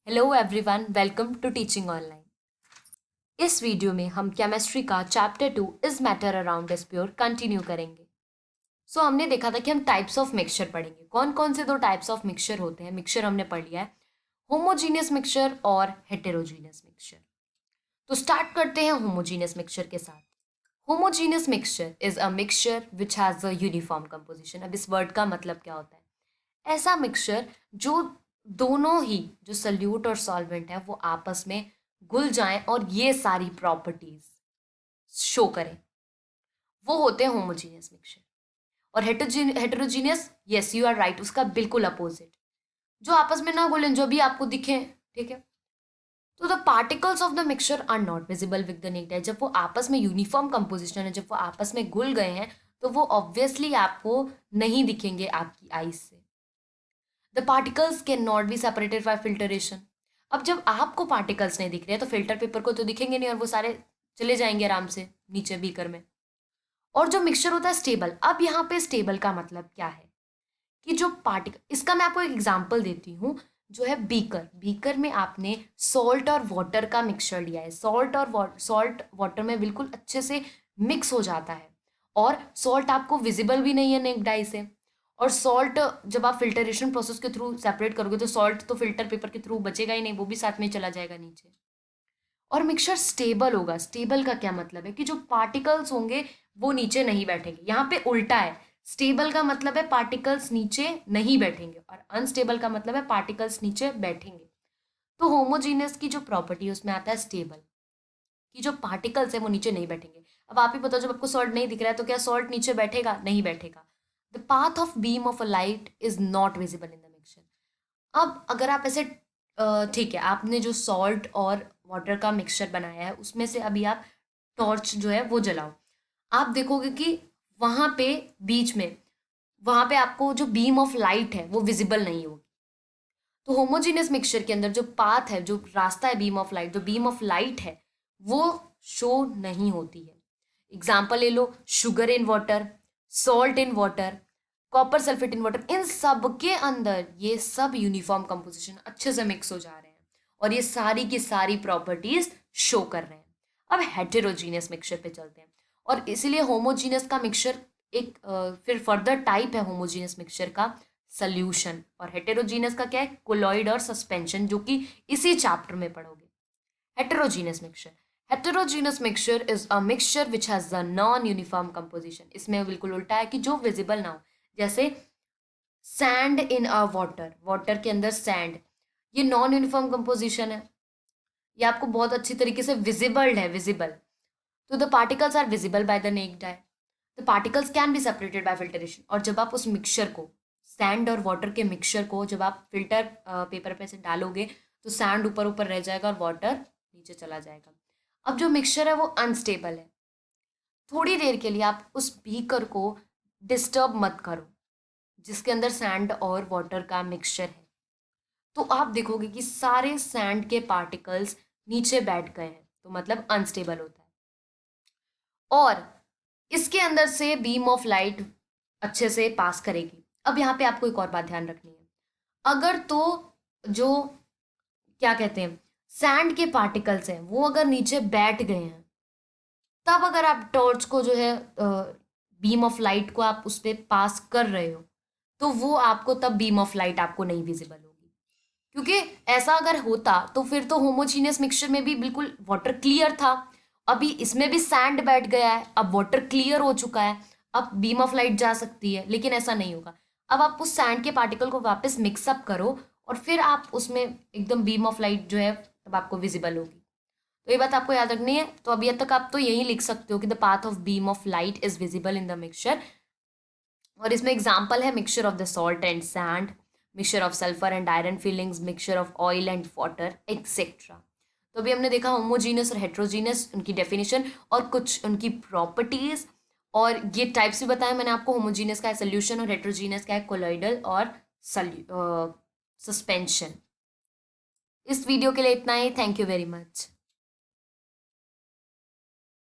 Hello everyone, welcome to teaching online. इस video में हम केमिस्ट्री का chapter 2 is matter around is pure continue करेंगे। हमने देखा था कि हम टाइप्स ऑफ मिक्सचर पढ़ेंगे। कौन कौन से दो टाइप्स ऑफ मिक्सचर होते हैं? मिक्सचर हमने पढ़ लिया है, होमोजीनियस मिक्सचर और हेटेरोजीनियस मिक्सचर। तो स्टार्ट करते हैं होमोजीनियस मिक्सचर के साथ। Homogeneous mixture is a mixture which has a uniform composition. अब इस वर्ड का मतलब क्या होता है? ऐसा मिक्सचर जो दोनों ही जो सल्यूट और सॉल्वेंट है वो आपस में घुल जाएं और ये सारी प्रॉपर्टीज शो करें, वो होते हैं होमोजीनियस मिक्सचर। और heterogeneous, yes you are right, उसका बिल्कुल अपोजिट, जो आपस में ना घुलें, जो भी आपको दिखे। ठीक है, तो the particles of the mixture are not visible with the naked eye. जब वो आपस में यूनिफॉर्म कंपोजिशन है, जब वो आपस में घुल गए हैं, तो वो ऑब्वियसली आपको नहीं दिखेंगे आपकी आईज से। The particles can not be separated by filtration. अब जब आपको पार्टिकल्स नहीं दिख रहे हैं तो फिल्टर पेपर को तो दिखेंगे नहीं और वो सारे चले जाएंगे आराम से नीचे बीकर में। और जो मिक्सचर होता है स्टेबल, अब यहाँ पे स्टेबल का मतलब क्या है कि जो पार्टिकल, इसका मैं आपको एक एग्जांपल देती हूँ। जो है बीकर, बीकर में आपने सॉल्ट और वाटर का मिक्सचर लिया है। सॉल्ट वाटर में बिल्कुल अच्छे से मिक्स हो जाता है और सॉल्ट आपको विजिबल भी नहीं है नेक्ड आई से। और सॉल्ट जब आप फिल्टरेशन प्रोसेस के थ्रू सेपरेट करोगे तो सॉल्ट तो फिल्टर पेपर के थ्रू बचेगा ही नहीं, वो भी साथ में चला जाएगा नीचे। और मिक्सचर स्टेबल होगा। स्टेबल का क्या मतलब है कि जो पार्टिकल्स होंगे वो नीचे नहीं बैठेंगे। यहाँ पे उल्टा है, स्टेबल का मतलब है पार्टिकल्स नीचे नहीं बैठेंगे और अनस्टेबल का मतलब है पार्टिकल्स नीचे बैठेंगे। तो होमोजीनियस की जो प्रॉपर्टी है उसमें आता है स्टेबल, कि जो पार्टिकल्स है वो नीचे नहीं बैठेंगे। अब आप ही बताओ, जब आपको सॉल्ट नहीं दिख रहा है तो क्या सॉल्ट नीचे बैठेगा? नहीं बैठेगा। The path of beam of a light is not visible in the mixture. अब अगर आप ऐसे ठीक है, आपने जो सॉल्ट और वाटर का मिक्सचर बनाया है उसमें से अभी आप टॉर्च जो है वो जलाओ, आप देखोगे कि वहां पे बीच में, वहां पे आपको जो बीम ऑफ लाइट है वो विजिबल नहीं होगी। तो होमोजीनियस मिक्सचर के अंदर जो पाथ है, जो रास्ता है बीम ऑफ लाइट, जो बीम ऑफ लाइट है वो शो नहीं होती है। एग्जाम्पल ले लो, sugar in water, salt in water, copper sulphate in water, इन सब के अंदर ये सब यूनिफॉर्म कंपोजिशन अच्छे से मिक्स हो जा रहे हैं और ये सारी की सारी प्रॉपर्टीज शो कर रहे हैं। अब हेटेरोजीनियस मिक्सचर पे चलते हैं। और इसीलिए होमोजीनियस का मिक्सचर एक फिर फर्दर टाइप है होमोजीनियस मिक्सचर का, सल्यूशन। और हेटेरोजीनियस का क्या है? कोलॉइड और सस्पेंशन, जो कि इसी चैप्टर में पढ़ोगे। Heterogeneous mixture, heterogeneous mixture is a mixture which has the non uniform composition. इसमें बिल्कुल उल्टा है कि जो विजिबल ना हो। जैसे sand in a water, water के अंदर सैंड, ये नॉन यूनिफॉर्म कंपोजिशन है, ये आपको बहुत अच्छी तरीके से विजिबल है, विजिबल। तो the particles are visible by the naked eye. The particles can be separated by filtration. और जब आप उस मिक्सचर को, सैंड और वाटर के मिक्सचर को जब आप फिल्टर पेपर पे से डालोगे तो सैंड ऊपर ऊपर रह जाएगा और वाटर नीचे चला जाएगा। अब जो मिक्सचर है वो अनस्टेबल है। थोड़ी देर के लिए आप उस बीकर को डिस्टर्ब मत करो जिसके अंदर सैंड और वाटर का मिक्सचर है, तो आप देखोगे कि सारे सैंड के पार्टिकल्स नीचे बैठ गए हैं, तो मतलब अनस्टेबल होता है। और इसके अंदर से बीम ऑफ लाइट अच्छे से पास करेगी। अब यहाँ पे आपको एक और बात ध्यान रखनी है, अगर तो जो क्या कहते हैं सैंड के पार्टिकल्स हैं वो अगर नीचे बैठ गए हैं, तब अगर आप टॉर्च को जो है बीम ऑफ लाइट को आप उस पर पास कर रहे हो तो वो आपको तब बीम ऑफ लाइट आपको नहीं विजिबल होगी। क्योंकि ऐसा अगर होता तो फिर तो होमोजीनियस मिक्सचर में भी बिल्कुल वाटर क्लियर था, अभी इसमें भी सैंड बैठ गया है, अब वाटर क्लियर हो चुका है, अब बीम ऑफ लाइट जा सकती है, लेकिन ऐसा नहीं होगा। अब आप उस सैंड के पार्टिकल को वापस मिक्सअप करो और फिर आप उसमें एकदम बीम ऑफ लाइट जो है तब आपको विजिबल होगी। तो ये बात आपको याद रखनी है। तो अभी तक आप तो यही लिख सकते हो कि the path of beam of light is visible in the mixture. और इसमें एग्जाम्पल है mixture of the salt and sand, mixture of sulphur and iron filings, mixture of oil and water etcetera. तो अभी हमने देखा होमोजीनियस और heterogeneous, उनकी definition और कुछ उनकी प्रॉपर्टीज, और ये टाइप्स भी बताए मैंने आपको। होमोजीनियस का है सोल्यूशन और हेट्रोजीनियस का है कोलॉइडल और सस्पेंशन। इस वीडियो के लिए इतना ही। Thank you very much.